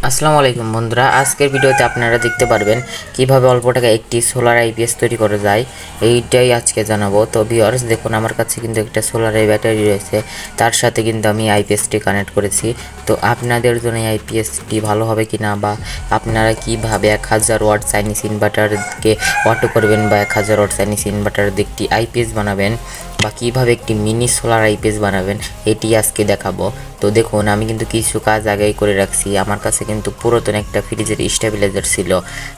আসসালামু আলাইকুম বন্ধুরা, আজকের ভিডিওতে আপনারা দেখতে পারবেন কিভাবে অল্প টাকায় একটি সোলার আইপিএস তৈরি করা যায়। এইটাই আজকে জানাবো। তো ভিউয়ার্স, দেখুন আমার কাছে কিন্তু একটা সোলারের ব্যাটারি রয়েছে, তার সাথে কিন্তু আমি আইপিএসটি কানেক্ট করেছি। তো আপনাদের জন্য এই আইপিএসটি ভালো হবে কি না, বা আপনারা কিভাবে 1000 ওয়াট চাইনিজ ইনভার্টারকে অটো করবেন বা 1000 ওয়াট চাইনিজ ইনভার্টার দিয়ে একটি আইপিএস বানাবেন, বা কীভাবে একটি মিনি সোলার আইপিএস বানাবেন, এটি আজকে দেখাবো। তো দেখুন, আমি কিন্তু কিছু কাজ আগেই করে রাখছি। আমার কাছে কিন্তু পুরাতন একটা ফ্রিজের স্টেবিলাইজার ছিল,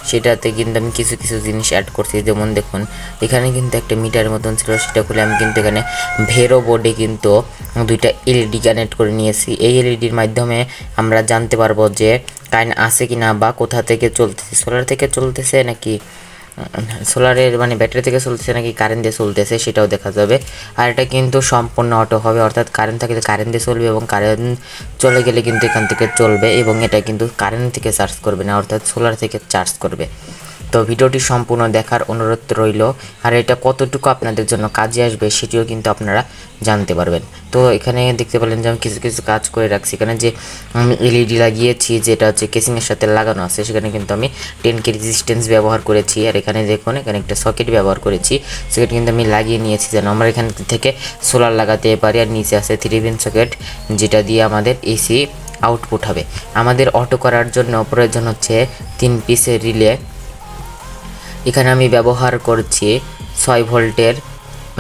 সেটাতে কিন্তু আমি কিছু কিছু জিনিস অ্যাড করছি। যেমন দেখুন, এখানে কিন্তু একটা মিটারের মতন ছিল, সেটা খুলে আমি কিন্তু এখানে ভেরো বোর্ডে কিন্তু দুইটা এলইডি কানেক্ট করে নিয়েছি। এই এলইডির মাধ্যমে আমরা জানতে পারবো যে কারেন্ট আছে কি না, বা কোথা থেকে চলতেছে, সোলার থেকে চলতেছে নাকি সোলারের ব্যাটারি থেকে চলতেছে নাকি কারেন্ট দিয়ে চলতেছে, সেটাও দেখা যাবে। আর এটা কিন্তু সম্পূর্ণ অটো হবে, অর্থাৎ কারেন্ট থাকলে কারেন্ট দিয়ে চলবে এবং কারেন্ট চলে গেলে কিন্তু এখান থেকে চলবে, এবং এটা কিন্তু কারেন্ট থেকে চার্জ করবে না, অর্থাৎ সোলার থেকে চার্জ করবে। তো ভিডিওটি সম্পূর্ণ দেখার অনুরোধ রইল। আর এটা কতটুকু আপনাদের জন্য কাজে আসবে সেটিও কিন্তু আপনারা জানতে পারবেন। তো এখানে দেখতে পেলেন যে আমি কিছু কিছু কাজ করে রাখছি। এখানে যে এলইডি লাগিয়েছি, যেটা হচ্ছে কেসিংয়ের সাথে লাগানো আছে, সেখানে কিন্তু আমি 10K রেজিস্ট্যান্স ব্যবহার করেছি। আর এখানে দেখুন, এখানে একটা সকেট ব্যবহার করেছি, সকেট কিন্তু আমি লাগিয়ে নিয়েছি যেন আমরা এখান থেকে সোলার লাগাতে পারি। আর নিচে আছে 3 পিন সকেট, যেটা দিয়ে আমাদের এসি আউটপুট হবে। আমাদের অটো করার জন্য প্রয়োজন হচ্ছে 3 পিসের রিলে। এখানে আমি ব্যবহার করছি 6 ভোল্টের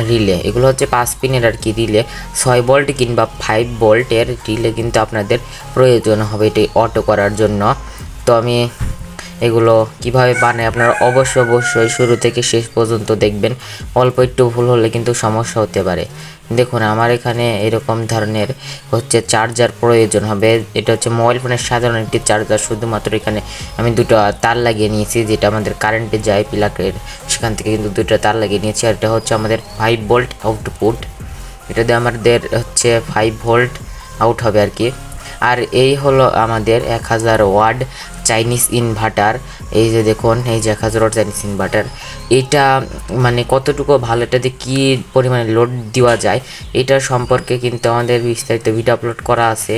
রিলে। এগুলো হচ্ছে 5 পিনের আর কি রিলে। 6 ভোল্ট কিংবা 5 ভোল্টের রিলে কিন্তু আপনাদের প্রয়োজন হবে এটি অটো করার জন্য। তো আমি এগুলো কিভাবে বানাই আপনারা অবশ্যই শুরু থেকে শেষ পর্যন্ত দেখবেন। অল্প একটু ভুল হলে কিন্তু সমস্যা হতে পারে। দেখুন, আমার এখানে এরকম ধরনের হচ্ছে চার্জার প্রয়োজন হবে। এটা হচ্ছে মোবাইল ফোনের সাধারণ একটি চার্জার, শুধুমাত্র এখানে আমি দুটো তার লাগিয়ে নিয়েছি, যেটা আমাদের কারেন্টে যায় প্লাগের, সেখান থেকে কিন্তু দুটো তার লাগিয়ে নিয়েছি। আর এটা হচ্ছে আমাদের 5 ভোল্ট আউটপুট, এটা দিয়ে আমাদের হচ্ছে 5 ভোল্ট আউট হবে আর কি। আর এই হলো আমাদের 1000 ওয়াট চাইনিজ ইনভার্টার। এই যে দেখুন, এই যে 1000 ওয়াট চাইনিজ ইনভার্টার, এটা কতটুকু ভালো, এটাতে কী পরিমাণে লোড দেওয়া যায় এটার সম্পর্কে কিন্তু আমাদের বিস্তারিত ভিডিও আপলোড করা আছে।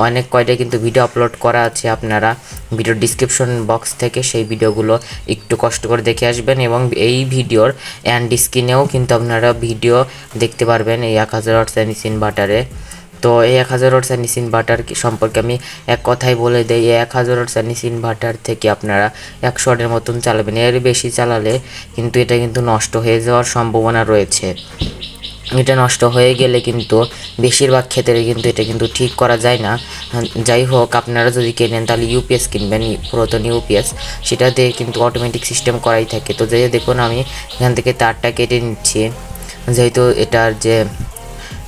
অনেক কয়টা কিন্তু ভিডিও আপলোড করা আছে, আপনারা ভিডিও ডিসক্রিপশন বক্স থেকে সেই ভিডিওগুলো একটু কষ্ট করে দেখে আসবেন, এবং এই ভিডিওর অ্যান্ড স্ক্রিনেও কিন্তু আপনারা ভিডিও দেখতে পারবেন এই 1000 ওয়াট চাইনিজ ইনভার্টারে। তো এই 1000 ওয়াট চাইনিজ ইনভার্টার সম্পর্কে আমি এক কথায় বলে দিই, এই 1000 ওয়াট চাইনিজ ইনভার্টার থেকে আপনারা 100 ওয়াটের মতন চালাবেন। এর বেশি চালালে কিন্তু এটা কিন্তু নষ্ট হয়ে যাওয়ার সম্ভাবনা রয়েছে। এটা নষ্ট হয়ে গেলে কিন্তু বেশিরভাগ ক্ষেত্রে কিন্তু এটা কিন্তু ঠিক করা যায় না। যাই হোক, আপনারা যদি কেনেন তাহলে ইউপিএস কিনবেন, পুরাতন ইউপিএস, সেটা দিয়ে কিন্তু অটোমেটিক সিস্টেম করাই থাকে। তো যাই দেখুন, আমি এখান থেকে তারটা কেটে নিচ্ছি, যেহেতু এটার যে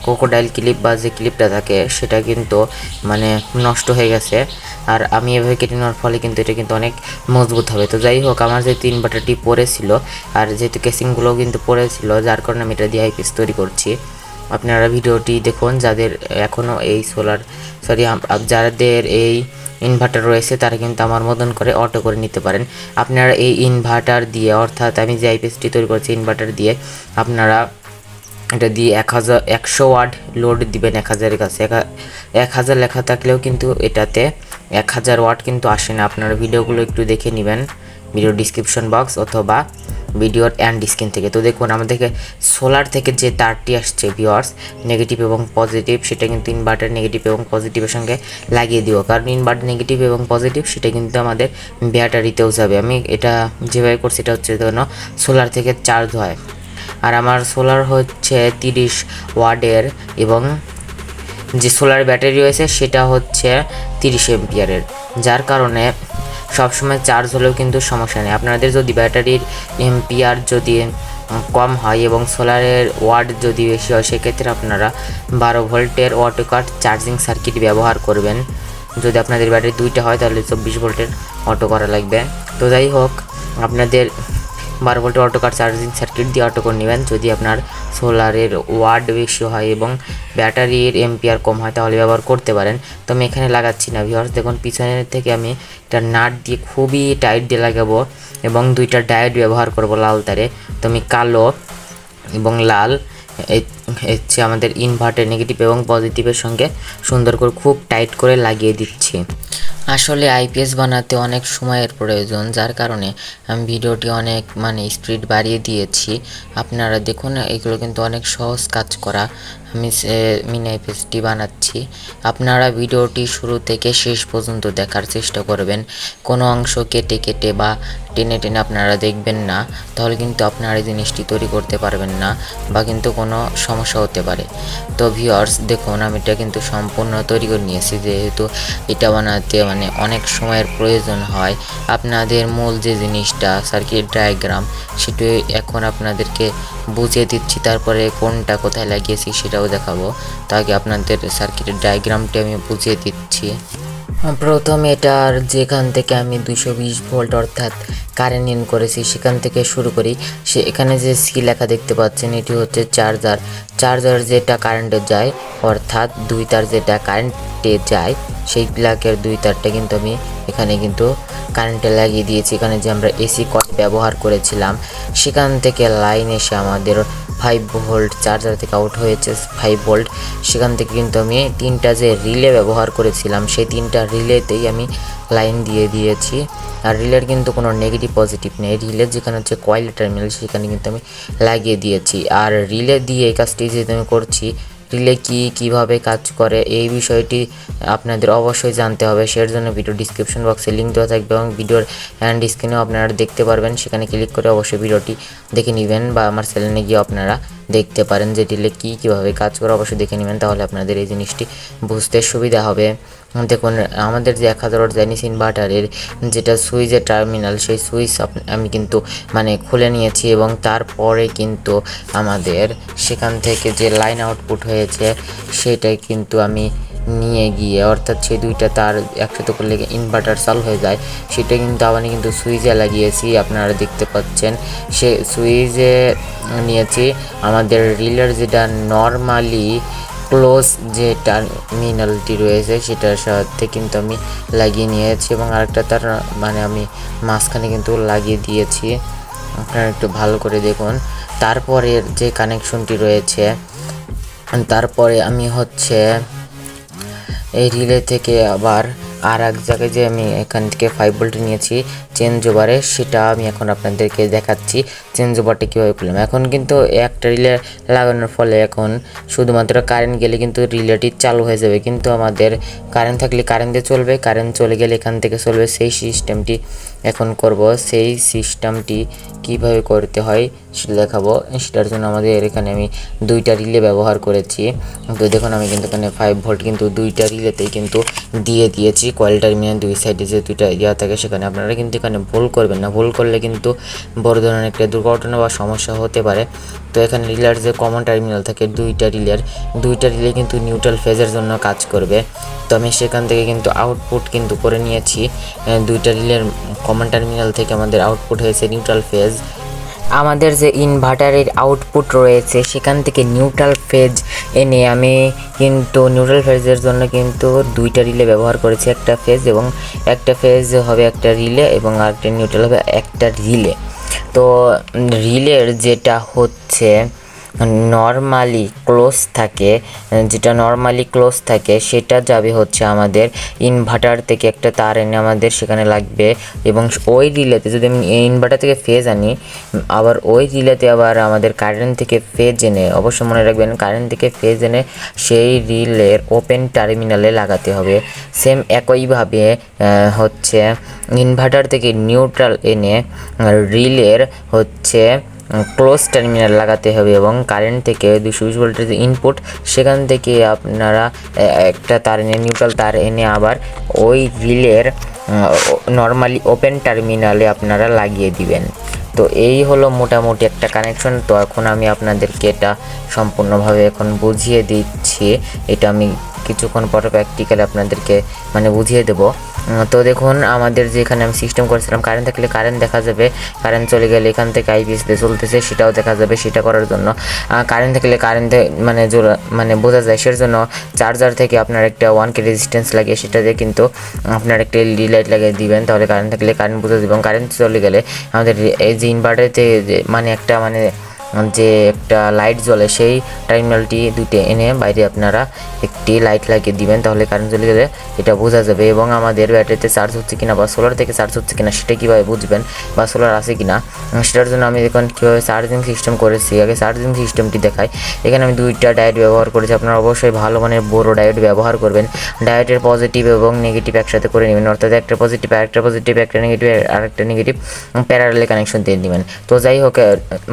ক্রোকোডাইল ক্লিপ বা যে ক্লিপটা থাকে সেটা কিন্তু নষ্ট হয়ে গেছে। আর আমি এভাবে কেটে নেওয়ার ফলে কিন্তু এটা কিন্তু অনেক মজবুত হবে। তো যাই হোক, আমার যেহেতু ইনভার্টারটি পড়েছিল আর যেহেতু কেসিংগুলোও কিন্তু পড়েছিল, যার কারণে আমি এটা দিয়ে আইপিএস তৈরি করছি। আপনারা ভিডিওটি দেখুন, যাদের এখনও এই যাদের এই ইনভার্টার রয়েছে তারা কিন্তু আমার মতন করে অটো করে নিতে পারেন। আপনারা এই ইনভার্টার দিয়ে, অর্থাৎ আমি যে আইপিএসটি তৈরি করছি ইনভার্টার দিয়ে, আপনারা এটা দিয়ে 100 ওয়াট লোড দিবেন 1000-এর কাছে। 1000 লেখা থাকলেও কিন্তু এটাতে 1000 ওয়াট কিন্তু আসে না। আপনারা ভিডিওগুলো একটু দেখে নেবেন, ভিডিও ডিসক্রিপশন বক্স অথবা ভিডিওর অ্যান্ড স্ক্রিন থেকে। তো দেখুন, আমাদেরকে সোলার থেকে যে তারটি আসছে ভিউয়ার্স, নেগেটিভ এবং পজিটিভ, সেটা কিন্তু ইনভার্টার নেগেটিভ এবং পজিটিভের সঙ্গে লাগিয়ে দিব, কারণ ইনভার্টার নেগেটিভ এবং পজিটিভ সেটা কিন্তু আমাদের ব্যাটারিতেও যাবে। আমি এটা যেভাবে করছি এটা হচ্ছে যেন সোলার থেকে চার্জ হয়। আর আমার সোলার হচ্ছে 30 ওয়াটের, এবং যে সোলার ব্যাটারি রয়েছে সেটা হচ্ছে 30 এম্পিয়ারের, যার কারণে সবসময় চার্জ হলেও কিন্তু সমস্যা নেই। আপনাদের যদি ব্যাটারির এম্পিয়ার যদি কম হয় এবং সোলারের ওয়াট যদি বেশি হয়, সেক্ষেত্রে আপনারা 12 ভোল্টের অটো কাট চার্জিং সার্কিট ব্যবহার করবেন। যদি আপনাদের ব্যাটারি দুইটা হয় তাহলে 24 ভোল্টের অটো করা লাগবে। তো যাই হোক, আপনাদের 12 ভোল্টের অটো কাট চার্জিং সার্কিট দিয়ে অটো করে নেবেন। যদি আপনার সোলারের ওয়াট বেশি হয় এবং ব্যাটারির এম্পিয়ার কম হয় তাহলে ব্যবহার করতে পারেন। তো আমি এখানে লাগাচ্ছি না ভিউয়ার্স, দেখুন পিছনের থেকে আমি একটা নাট দিয়ে খুবই টাইট দিয়ে লাগাবো, এবং দুইটা ডায়োড ব্যবহার করব লাল তারে। তো আমি কালো এবং লাল হচ্ছে আমাদের ইনভার্টার নেগেটিভ এবং পজিটিভের সঙ্গে সুন্দর করে খুব টাইট করে লাগিয়ে দিচ্ছি। আসলে আইপিএস বানাতে অনেক সময়ের প্রয়োজন, যার কারণে আমি ভিডিওটি অনেক স্পিড বাড়িয়ে দিয়েছি। আপনারা দেখুন, এগুলো কিন্তু অনেক সহজ কাজ করা। আমি মিনি আইপিএসটি বানাচ্ছি। আপনারা ভিডিওটি শুরু থেকে শেষ পর্যন্ত দেখার চেষ্টা করবেন। কোনো অংশ কেটে কেটে বা টেনে টেনে আপনারা দেখবেন না, তাহলে কিন্তু আপনারা এই জিনিসটি তৈরি করতে পারবেন না বা কিন্তু কোনো সমস্যা হতে পারে। তো ভিউয়ার্স দেখুন, আমি এটা কিন্তু সম্পূর্ণ তৈরি করে নিয়েছি, যেহেতু এটা বানাতে অনেক সময়ের প্রয়োজন হয়। আপনাদের মূল যে জিনিসটা সার্কিট ডায়াগ্রাম, সেটি এখন আপনাদেরকে বুঝিয়ে দিচ্ছি, তারপরে কোনটা কোথায় লাগিয়েছি সেটাও দেখাবো। তাকে আপনাদের সার্কিটের ডায়াগ্রামটি আমি বুঝিয়ে দিচ্ছি। প্রথমে এটার যেখান থেকে আমি 220 ভোল্ট অর্থাৎ কারেন্ট ইন করেছি সেখান থেকে শুরু করি। এখানে যে সি লেখা দেখতে পাচ্ছেন, এটি হচ্ছে চার্জার যেটা কারেন্টে যায়, অর্থাৎ 2 তার যেটা কারেন্টে যায় সেই প্লাগের 2 তারটা কিন্তু আমি এখানে কিন্তু কারেন্টে লাগিয়ে দিয়েছি। এখানে যে আমরা এসি কয়েল ব্যবহার করেছিলাম সেখান থেকে লাইন এসে আমাদের 5 ভোল্ট চার্জার থেকে আউট হয়েছে 5 ভোল্ট। সেখান থেকে কিন্তু আমি 3টা যে রিলে ব্যবহার করেছিলাম সেই 3টা রিলেতেই আমি লাইন দিয়ে দিয়েছি। আর রিলের কিন্তু কোনো নেগেটিভ পজিটিভ নেই, রিলের যেখানে হচ্ছে কয়েল টার্মিনাল সেখানে কিন্তু আমি লাগিয়ে দিয়েছি। আর রিলে দিয়ে এই কাজটি যেহেতু আমি করছি, রিলে কীভাবে কাজ করে এই বিষয়টি আপনাদের অবশ্যই জানতে হবে। সের জন্য ভিডিও ডিসক্রিপশন বক্সে লিঙ্ক দেওয়া থাকবে এবং ভিডিওর হ্যান্ড স্ক্রিনেও আপনারা দেখতে পারবেন। সেখানে ক্লিক করে অবশ্যই ভিডিওটি দেখে নেবেন বা আমার চ্যানেলে গিয়ে আপনারা দেখতে পারেন যে রিলে কীভাবে কাজ করে, অবশ্যই দেখে নেবেন, তাহলে আপনাদের এই জিনিসটি বুঝতে সুবিধা হবে। দেখুন, আমাদের যে 1000 ওয়াট জাইনিস ইনভার্টারের যেটা সুইচের টার্মিনাল, সেই সুইচ আমি কিন্তু খুলে নিয়েছি এবং তারপরে কিন্তু আমাদের সেখান থেকে যে লাইন আউটপুট হয়েছে সেটাই কিন্তু আমি নিয়ে গিয়ে, অর্থাৎ সেই 2টা তার একসাথে করলে ইনভার্টার চালু হয়ে যায়, সেটা কিন্তু আমি কিন্তু সুইচে লাগিয়েছি। আপনারা দেখতে পাচ্ছেন সে সুইচে নিয়েছি। আমাদের রিলের যেটা নর্মালি ক্লোজ যে টার্মিনালটি রয়েছে সেটার সাথে কিন্তু আমি লাগিয়ে নিয়েছি এবং আরেকটা তার আমি মাঝখানে কিন্তু লাগিয়ে দিয়েছি। আপনারা একটু ভালো করে দেখুন। তারপরে যে কানেকশনটি রয়েছে, তারপরে আমি এই রিলে থেকে আবার আর এক জায়গায় যে আমি এখান থেকে 5 ভোল্ট নিয়েছি চেঞ্জ ওভারে, সেটা আমি এখন আপনাদেরকে দেখাচ্ছি চেঞ্জ ওভারটা কীভাবে করলাম। এখন কিন্তু একটা রিলে লাগানোর ফলে এখন শুধুমাত্র কারেন্ট গেলে কিন্তু রিলেটি চালু হয়ে যাবে, কিন্তু আমাদের কারেন্ট থাকলে কারেন্ট দিয়ে চলবে, কারেন্ট চলে গেলে এখান থেকে চলবে। সেই সিস্টেমটি এখন করব। সেই সিস্টেমটি কিভাবে করতে হয় সেটা দেখাবো। সেটার জন্য আমাদের এখানে আমি 2টা রিলে ব্যবহার করেছি। তো দেখুন, আমি কিন্তু এখানে 5 ভোল্ট কিন্তু 2টা রিলেতেই কিন্তু দিয়ে দিয়েছি। কয়েল টার্মিনাল 2 সাইডে যে 2টা ইয়া থাকে সেখানে আপনারা কিন্তু এখানে ভুল করবেন না, ভুল করলে কিন্তু বড় ধরনের একটা দুর্ঘটনা বা সমস্যা হতে পারে। তো এখানে রিলের যে কমন টার্মিনাল থাকে 2টা রিলে কিন্তু নিউট্রাল ফেজের জন্য কাজ করবে। তো আমি সেখান থেকে কিন্তু আউটপুট কিন্তু করে নিয়েছি। 2টা রিলের কমন টার্মিনাল থেকে আমাদের আউটপুট হয়েছে নিউট্রাল ফেজ। আমাদের যে ইনভার্টারের আউটপুট রয়েছে সেখান থেকে নিউট্রাল ফেজ এনে আমি কিন্তু নিউট্রাল ফেজের জন্য কিন্তু 2টা রিলে ব্যবহার করেছি, একটা ফেজ এবং একটা ফেজ হবে একটা রিলে এবং আরেকটা নিউট্রাল হবে একটা রিলে। তো রিলের যেটা হচ্ছে নর্মালি ক্লোজ থাকে সেটা যাবে হচ্ছে আমাদের ইনভার্টার থেকে একটা তার এনে আমাদের সেখানে লাগবে এবং ওই রিলেতে যদি আমি ইনভার্টার থেকে ফেজ আনি, আবার ওই রিলেতে আবার আমাদের কারেন্ট থেকে ফেজ এনে, অবশ্যই মনে রাখবেন কারেন্ট থেকে ফেজ এনে সেই রিলের ওপেন টার্মিনালে লাগাতে হবে। সেম একইভাবে ইনভার্টার থেকে নিউট্রাল এনে রিলের ক্লোজ টার্মিনাল লাগাতে হবে এবং কারেন্ট থেকে 220 ভোল্টের যে ইনপুট সেখান থেকে আপনারা একটা তার এনে নিউট্রাল তার এনে আবার ওই রিলের নর্মালি ওপেন টার্মিনালে আপনারা লাগিয়ে দিবেন। তো এই হলো মোটামুটি একটা কানেকশন। তো এখন আমি আপনাদেরকে এটা সম্পূর্ণভাবে এখন বুঝিয়ে দিচ্ছি। এটা আমি কিছুক্ষণ পরে প্র্যাকটিক্যালি আপনাদেরকে বুঝিয়ে দেবো। তো দেখুন, আমাদের যেখানে আমি সিস্টেম করেছিলাম কারেন্ট থাকলে কারেন্ট দেখা যাবে, কারেন্ট চলে গেলে এখান থেকে আইপিএস দিয়ে চলতেছে সেটাও দেখা যাবে। সেটা করার জন্য কারেন্ট থাকলে কারেন্টে বোঝা যায়, সের জন্য চার্জার থেকে আপনার একটা 1K রেজিস্ট্যান্স লাগিয়ে সেটাতে কিন্তু আপনার একটা এলইডি লাইট লাগিয়ে দিবেন, তাহলে কারেন্ট থাকলে কারেন্ট বোঝা যাবে। এবং কারেন্ট চলে গেলে আমাদের এই যে ইনভার্টারতে একটা যে একটা লাইট জ্বলে সেই টার্মিনালটি দুইটা এনে বাইরে আপনারা একটি লাইট লাগিয়ে দিবেন, তাহলে কারেন্ট চলে গেলে এটা বোঝা যাবে। এবং আমাদের ব্যাটারিতে চার্জ হচ্ছে কিনা বা সোলার থেকে চার্জ হচ্ছে কিনা সেটা কীভাবে বুঝবেন, বা সোলার আছে কিনা সেটার জন্য আমি এখন কীভাবে চার্জিং সিস্টেম করেছি আগে চার্জিং সিস্টেমটি দেখাই। এখানে আমি দুইটা ডায়োড ব্যবহার করেছি, আপনারা অবশ্যই ভালো মানের বড় ডায়োড ব্যবহার করবেন। ডায়োডের পজিটিভ এবং নেগেটিভ একসাথে করে নেবেন, অর্থাৎ একটা পজিটিভ একটা নেগেটিভ আর একটা নেগেটিভ প্যারালালে কানেকশন দিয়ে নেবেন। তো যাই হোক,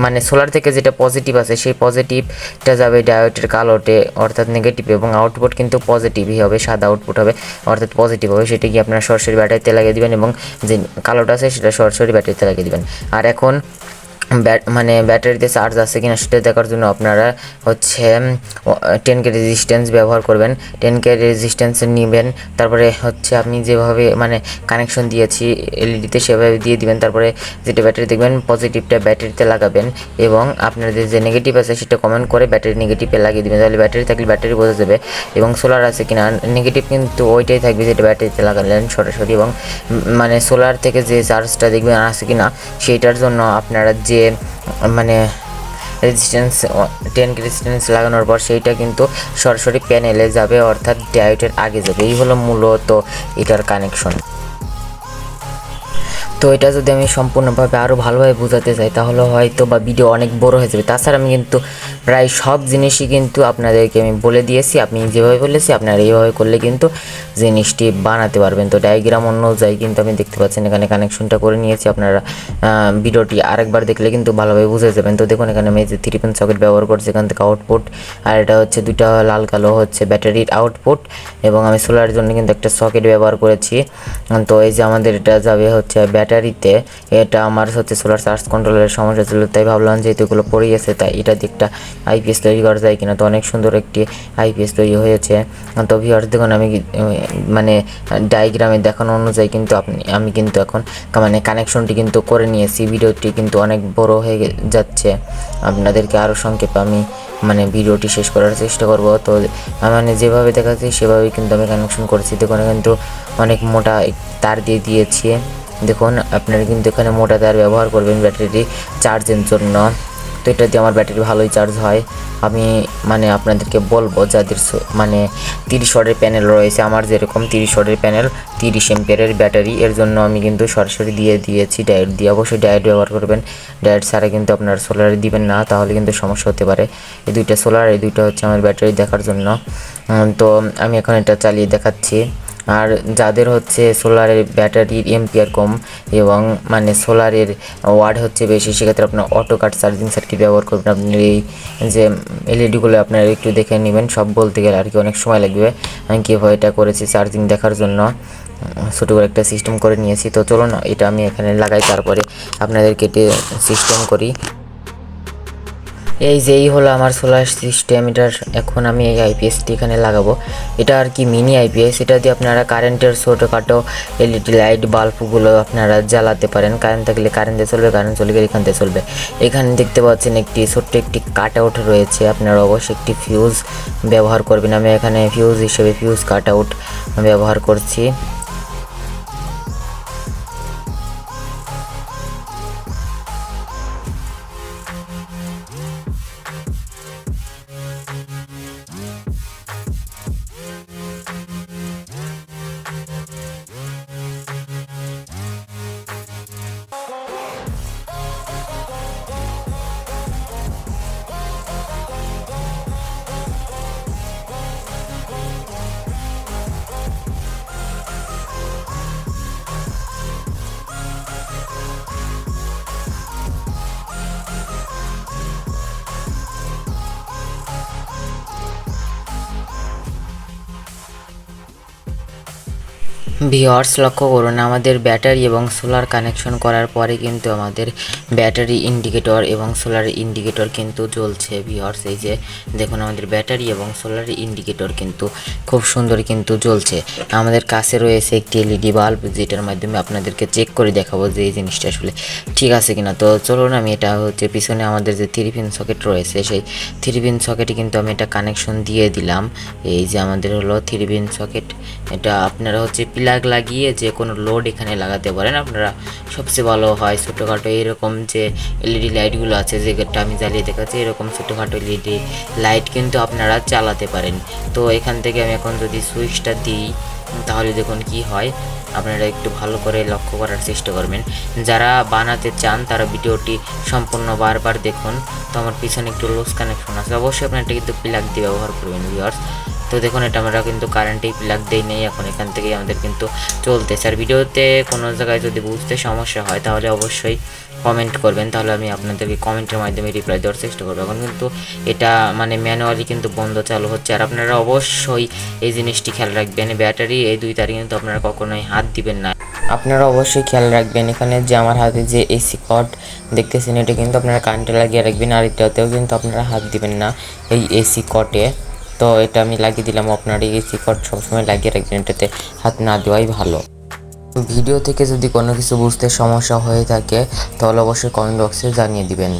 মানে সোলার থেকে যেটা পজিটিভ আছে সেই পজিটিভটা যাবে ডায়োডের কালোতে অর্থাৎ নেগেটিভ, এবং আউটপুট কিন্তু পজিটিভই হবে, সাদা আউটপুট হবে অর্থাৎ পজিটিভ হবে। সেটা কি আপনারা সরাসরি ব্যাটারিতে লাগিয়ে দিবেন এবং যে কালোটা আছে সেটা সরাসরি ব্যাটারিতে লাগিয়ে দিবেন। আর এখন মানে ব্যাটারিতে চার্জ আছে কিনা সেটা দেখার জন্য আপনারা হচ্ছে 10K রেজিস্ট্যান্স ব্যবহার করবেন। 10K রেজিস্ট্যান্স নেবেন, তারপরে হচ্ছে আপনি যেভাবে মানে কানেকশন দিয়েছি এলইডিতে সেভাবে দিয়ে দিবেন। তারপরে যেটা ব্যাটারি দেখবেন পজিটিভটা ব্যাটারিতে লাগাবেন এবং আপনাদের যে নেগেটিভ আছে সেটা কমেন্ট করে ব্যাটারি নেগেটিভে লাগিয়ে দেবেন, তাহলে ব্যাটারি থাকলে ব্যাটারি বোঝা যাবে। এবং সোলার আছে কিনা, নেগেটিভ কিন্তু ওইটাই থাকবে যেটা ব্যাটারিতে লাগালেন সরাসরি। এবং মানে সোলার থেকে যে চার্জটা দেখবেন আছে কিনা সেইটার জন্য আপনারা যে মানে রেজিস্ট্যান্স 10K রেজিস্ট্যান্স লাগানোর পর সেইটা কিন্তু সরাসরি প্যানেলে যাবে, অর্থাৎ ডায়োডের আগে যাবে। এই হলো মূলত এটার কানেকশন। তো এটা যদি আমি সম্পূর্ণভাবে আরও ভালোভাবে বোঝাতে চাই তাহলে হয়তো বা ভিডিও অনেক বড় হয়ে যাবে। তাছাড়া আমি কিন্তু প্রায় সব জিনিসই কিন্তু আপনাদেরকে আমি বলে দিয়েছি, আপনি যেভাবে বলেছি আপনারা এইভাবে করলে কিন্তু জিনিসটি বানাতে পারবেন। তো ডায়াগ্রাম অনুযায়ী কিন্তু আমি দেখতে পাচ্ছেন এখানে কানেকশনটা করে নিয়েছি। আপনারা ভিডিওটি আরেকবার দেখলে কিন্তু ভালোভাবে বুঝে যাবেন। তো দেখুন এখানে আমি যে 3 পিন সকেট ব্যবহার করছি, এখান থেকে আউটপুট, আর এটা হচ্ছে দুইটা লাল কালো হচ্ছে ব্যাটারির আউটপুট, এবং আমি সোলারের জন্য কিন্তু একটা সকেট ব্যবহার করেছি। তো এই যে আমাদের এটা যাবে হচ্ছে ব্যাটারিতে, এটা আমার হচ্ছে সোলার চার্জ কন্ট্রোলের সমস্যা ছিল, তাই ভাবলাম যেহেতু এগুলো পড়ে গেছে তাই এটা দিয়ে একটা আইপিএস তৈরি করা যায় কিনা। তো অনেক সুন্দর একটি আইপিএস তৈরি হয়েছে। তো ভিউয়ার্স দেখুন আমি মানে ডায়াগ্রামে দেখানো অনুযায়ী কিন্তু আমি কিন্তু এখন মানে কানেকশনটি কিন্তু করে নিয়েছি। ভিডিওটি কিন্তু অনেক বড় হয়ে যাচ্ছে, আপনাদেরকে আরও সংক্ষেপে আমি মানে ভিডিওটি শেষ করার চেষ্টা করব। তো মানে যেভাবে দেখাচ্ছি সেভাবেই কিন্তু আমি কানেকশন করেছি। দেখুন কিন্তু অনেক মোটা তার দিয়ে দিয়েছি। দেখুন আপনারা কিন্তু এখানে মোটা তার ব্যবহার করবেন ব্যাটারি চার্জের জন্য। তো এটা দিয়ে আমার ব্যাটারি ভালোই চার্জ হয়। আমি মানে আপনাদেরকে বলবো যাদের মানে 30 ওয়াটের প্যানেল রয়েছে, আমার যেরকম 30 ওয়াটের প্যানেল 30 এম্পিয়ারের ব্যাটারি, এর জন্য আমি কিন্তু সরাসরি দিয়ে দিয়েছি ডায়োড দিয়ে। অবশ্যই ডায়োড ব্যবহার করবেন, ডায়োড ছাড়া কিন্তু আপনার সোলারে দিবেন না, তাহলে কিন্তু সমস্যা হতে পারে। এই দুইটা সোলার, এই দুইটা হচ্ছে আমার ব্যাটারি দেখার জন্য। তো আমি এখন এটা চালিয়ে দেখাচ্ছি। আর যাদের হচ্ছে সোলারের ব্যাটারির এম্পিয়ার কম এবং মানে সোলারের ওয়াট হচ্ছে বেশি, সেক্ষেত্রে আপনার অটো কাট চার্জিং সার্কিট ব্যবহার করবেন। আপনি এই যে এলইডিগুলো আপনারা একটু দেখে নেবেন, সব বলতে গেলে আর কি অনেক সময় লাগবে। আমি কীভাবে এটা করেছি চার্জিং দেখার জন্য ছোটো করে একটা সিস্টেম করে নিয়েছি। তো চলুন এটা আমি এখানে লাগাই, তারপরে আপনাদেরকে এটি সিস্টেম করি। এই হলো আমার সোলার সিস্টেম। এটার এখন আমি এই আইপিএসটি এখানে লাগাবো। এটা আর কি মিনি আইপিএস, এটা দিয়ে আপনারা কারেন্টের ছোটোখাটো এলইডি লাইট বাল্বগুলো আপনারা জ্বালাতে পারেন। কারেন্ট থাকলে কারেন্টে চলবে, কারেন্ট চলে গেলে এখান থেকে চলবে। এখানে দেখতে পাচ্ছেন একটি ছোট্ট একটি কাট আউট রয়েছে, আপনারা অবশ্যই একটি ফিউজ ব্যবহার করবেন। আমি এখানে ফিউজ হিসেবে ফিউজ কাট আউট ব্যবহার করছি। ভিউয়ার্স লক্ষ্য করুন, আমাদের ব্যাটারি এবং সোলার কানেকশন করার পরে কিন্তু আমাদের ব্যাটারি ইন্ডিকেটর এবং সোলার ইন্ডিকেটর কিন্তু জ্বলছে। ভিউয়ার্স এই যে দেখুন আমাদের ব্যাটারি এবং সোলার ইন্ডিকেটর কিন্তু খুব সুন্দর কিন্তু জ্বলছে। আমাদের কাছে রয়েছে একটি এলইডি বাল্ব, যেটার মাধ্যমে আপনাদেরকে চেক করে দেখাবো যে এই জিনিসটা আসলে ঠিক আছে কিনা। তো চলুন আমি এটা হচ্ছে পিছনে আমাদের যে 3 পিন সকেট রয়েছে সেই 3 পিন সকেটে কিন্তু আমি এটা কানেকশন দিয়ে দিলাম। এই যে আমাদের হলো 3 পিন সকেট, এটা আপনারা হচ্ছে প্লাগ লাগিয়ে যে কোনো লোড এখানে লাগাতে পারেন। আপনারা সবচেয়ে ভালো হয় ছোটোখাটো এরকম যে এলইডি লাইটগুলো আছে, যেটা আমি জ্বালিয়ে দেখাচ্ছি, এরকম ছোটোখাটো এলইডি লাইট কিন্তু আপনারা চালাতে পারেন। তো এখান থেকে আমি এখন যদি সুইচটা দিই তাহলে দেখুন কি হয়, আপনারা একটু ভালো করে লক্ষ্য করার চেষ্টা করবেন। যারা বানাতে চান তারা ভিডিওটি সম্পূর্ণ বারবার দেখুন। তো আমার পিছনে একটু লুজ কানেকশন আছে, অবশ্যই আপনারা এটা কিন্তু প্লাগ দিয়ে ব্যবহার করবেন ভিউয়ার্স। তো দেখুন এটা আমরা কিন্তু কারেন্টেই প্লাগ দেই নেই, এখন এখান থেকেই আমাদের কিন্তু চলতেছে। আর ভিডিওতে কোনো জায়গায় যদি বুঝতে সমস্যা হয় তাহলে অবশ্যই কমেন্ট করবেন, তাহলে আমি আপনাদেরকে কমেন্টের মাধ্যমে রিপ্লাই দেওয়ার চেষ্টা করবো। এখন কিন্তু এটা মানে ম্যানুয়ালি কিন্তু বন্ধ চালু হচ্ছে। আর আপনারা অবশ্যই এই জিনিসটি খেয়াল রাখবেন, ব্যাটারি এই 2 তারে কিন্তু আপনারা কখনোই হাত দিবেন না। আপনারা অবশ্যই খেয়াল রাখবেন এখানে যে আমার হাতে যে এসি কট দেখতেছেন, এটা কিন্তু আপনারা কারেন্টে লাগিয়ে রাখবেন। আর এটাতেও কিন্তু আপনারা হাত দিবেন না এই এসি কটে। তো এটা আমি লাগিয়ে দিলাম, আপনারা এই এসি কট সবসময় লাগিয়ে রাখবেন, এটাতে হাত না দেওয়াই ভালো। ভিডিও থেকে যদি কোনো কিছু বুঝতে সমস্যা হয়ে থাকে তাহলে অবশ্যই কমেন্ট বক্সে জানিয়ে দিবেন।